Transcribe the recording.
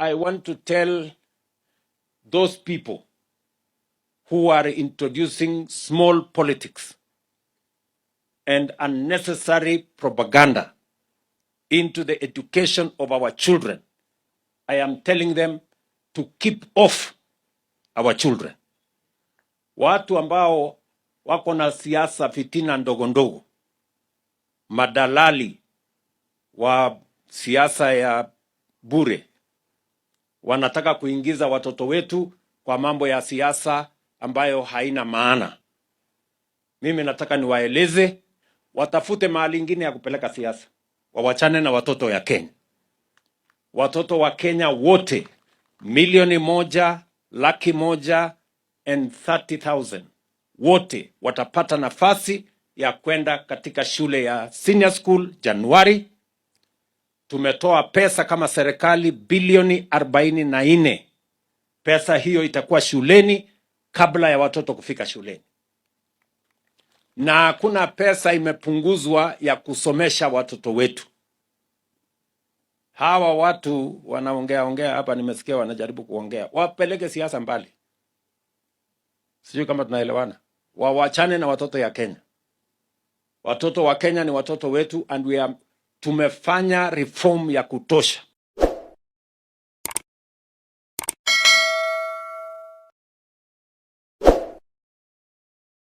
I want to tell those people who are introducing small politics and unnecessary propaganda into the education of our children. I am telling them to keep off our children. Watu ambao wako na siasa fitina ndogo ndogo, madalali wa siasa ya bure, wanataka kuingiza watoto wetu kwa mambo ya siasa ambayo haina maana. Mimi nataka niwaeleze, watafute mahali ingine ya kupeleka siasa. Wawachane na watoto ya Kenya. Watoto wa Kenya wote 1,130,000 wote watapata nafasi ya kwenda katika shule ya senior school Januari. Tumetoa pesa kama serikali bilioni 44. Pesa hiyo itakuwa shuleni kabla ya watoto kufika shuleni. Na hakuna pesa imepunguzwa ya kusomesha watoto wetu. Hawa watu wanaongea hapa, nimesikia wanajaribu kuongea. Wapeleke siasa mbali. Sijui kama tunaelewana. Wawachane na watoto ya Kenya. Watoto wa Kenya ni watoto wetu and tumefanya reform ya kutosha.